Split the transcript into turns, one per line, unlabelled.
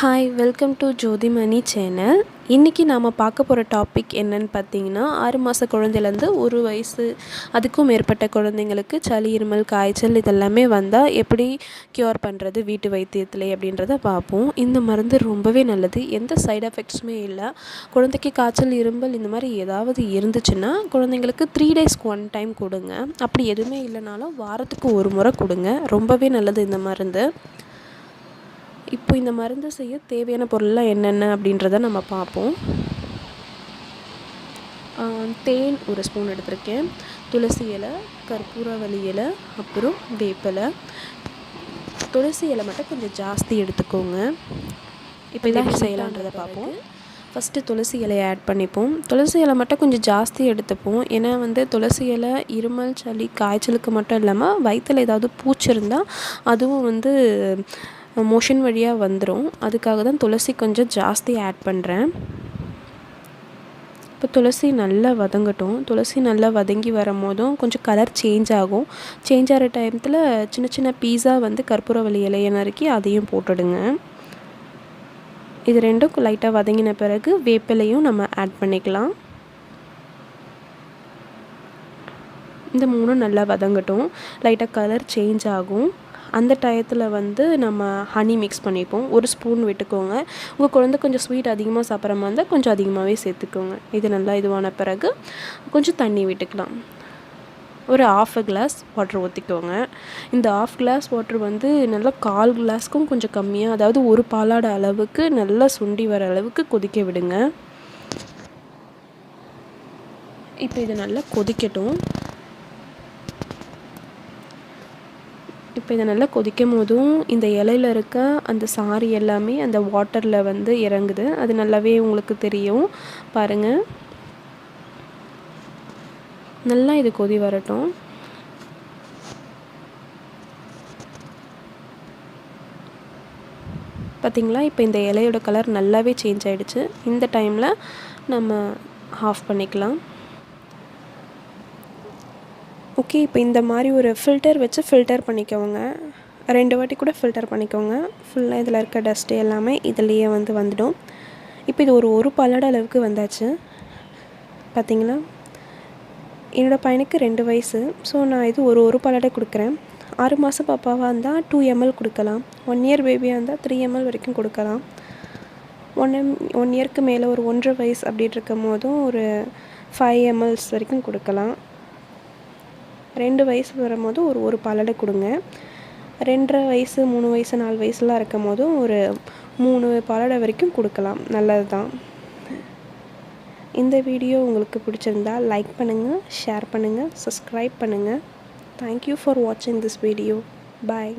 Hi welcome to Jothimani channel. இன்றைக்கி நாம் பார்க்க போகிற டாபிக் என்னன்னு பார்த்தீங்கன்னா, 6 மாத குழந்தையிலேருந்து 1 வயசு அதுக்கும் மேற்பட்ட குழந்தைங்களுக்கு சளி, இருமல், காய்ச்சல் இதெல்லாமே வந்தால் எப்படி க்யூர் பண்ணுறது வீட்டு வைத்தியத்திலே அப்படின்றத பார்ப்போம். இந்த மருந்து ரொம்பவே நல்லது, எந்த சைட் எஃபெக்ட்ஸுமே இல்லை. குழந்தைக்கு காய்ச்சல், இருமல் இந்த மாதிரி ஏதாவது இருந்துச்சுன்னா குழந்தைங்களுக்கு 3 டேஸ்க்கு 1 டைம் கொடுங்க. அப்படி எதுவுமே இல்லைனாலும் வாரத்துக்கு 1 முறை கொடுங்க. ரொம்பவே நல்லது இந்த மருந்து. இப்போ இந்த மருந்து செய்ய தேவையான பொருள்லாம் என்னென்ன அப்படின்றத நம்ம பார்ப்போம். தேன் 1 ஸ்பூன் எடுத்திருக்கேன், துளசி இலை, கற்பூரவள்ளி இலை, அப்புறம் வேப்பிலை. துளசி இலை மட்டும் கொஞ்சம் ஜாஸ்தி எடுத்துக்கோங்க. இப்போ இதை எப்படி செய்யலான்றதை பார்ப்போம். ஃபஸ்ட்டு துளசி இலையை ஆட் பண்ணிப்போம். துளசி இலை மட்டும் கொஞ்சம் ஜாஸ்தி எடுத்துப்போம். ஏன்னா துளசி இலை இருமல், சளி, காய்ச்சலுக்கு மட்டும் இல்லாமல் வயிற்றில் ஏதாவது பூச்சி இருந்தால் அதுவும் மோஷன் வழியாக வந்துடும். அதுக்காக தான் துளசி கொஞ்சம் ஜாஸ்தி ஆட் பண்ணுறேன். இப்போ துளசி நல்லா வதங்கட்டும். துளசி நல்லா வதங்கி வரும்போதும் கொஞ்சம் கலர் சேஞ்ச் ஆகும். சேஞ்ச் ஆகிற டைமத்தில் சின்ன சின்ன பீஸாக கற்பூரவள்ளி இலையை நறுக்கி அதையும் போட்டுடுங்க. இது ரெண்டும் லைட்டாக வதங்கின பிறகு வேப்பிலையும் நம்ம ஆட் பண்ணிக்கலாம். இந்த 3 நல்லா வதங்கட்டும். லைட்டாக கலர் சேஞ்ச் ஆகும். அந்த டயத்தில் நம்ம ஹனி மிக்ஸ் பண்ணிப்போம். 1 ஸ்பூன் விட்டுக்கோங்க. உங்கள் குழந்தை கொஞ்சம் ஸ்வீட் அதிகமாக சாப்பிட்ற மாதிரி இருந்தால் கொஞ்சம் அதிகமாகவே சேர்த்துக்கோங்க. இது நல்லா இதுவான பிறகு கொஞ்சம் தண்ணி விட்டுக்கலாம். ஒரு 1/2 கிளாஸ் வாட்டர் ஊற்றிக்கோங்க. இந்த 1/2 கிளாஸ் வாட்டர் நல்லா 1/4 கிளாஸ்க்கும் கொஞ்சம் கம்மியாக, அதாவது ஒரு பாலாட அளவுக்கு நல்லா சுண்டி வர அளவுக்கு கொதிக்க விடுங்க. இப்போ இது நல்லா கொதிக்கட்டும். இப்போ இதை நல்லா கொதிக்கும் போதும் இந்த இலையில் இருக்க அந்த சாறு எல்லாமே அந்த வாட்டரில் இறங்குது. அது நல்லாவே உங்களுக்கு தெரியும் பாருங்கள். நல்லா இது கொதி வரட்டும். பார்த்திங்களா, இப்போ இந்த இலையோட கலர் நல்லாவே சேஞ்ச் ஆகிடுச்சு. இந்த டைமில் நம்ம ஆஃப் பண்ணிக்கலாம். ஓகே, இப்போ இந்த மாதிரி ஒரு ஃபில்டர் வச்சு ஃபில்டர் பண்ணிக்கோங்க. 2 வாட்டி கூட ஃபில்டர் பண்ணிக்கோங்க. ஃபுல்லாக இதில் இருக்க டஸ்ட்டு எல்லாமே இதிலையே வந்துடும். இப்போ இது ஒரு பல்லட அளவுக்கு வந்தாச்சு. பார்த்திங்களா, என்னோடய பையனுக்கு 2 வயசு. ஸோ நான் இது ஒரு பல்லடை கொடுக்குறேன். 6 மாத பாப்பாவாக இருந்தால் 2 ml கொடுக்கலாம். 1 இயர் பேபியாக இருந்தால் 3 ml வரைக்கும் கொடுக்கலாம். 1 இயருக்கு மேலே ஒரு 1.5 வயசு அப்படி இருக்கும் போதும் ஒரு 5 ml வரைக்கும் கொடுக்கலாம். 2 வயசு வரும்போது ஒரு பல்லடை கொடுங்க. 2.5 வயசு, 3 வயசு, 4 வயசுலாம் இருக்கும் போதும் ஒரு 3 பல்லடை வரைக்கும் கொடுக்கலாம். நல்லது தான். இந்த வீடியோ உங்களுக்கு பிடிச்சிருந்தா லைக் பண்ணுங்கள், ஷேர் பண்ணுங்கள், சப்ஸ்கிரைப் பண்ணுங்கள். தேங்க்யூ ஃபார் வாட்சிங் திஸ் வீடியோ. பாய்.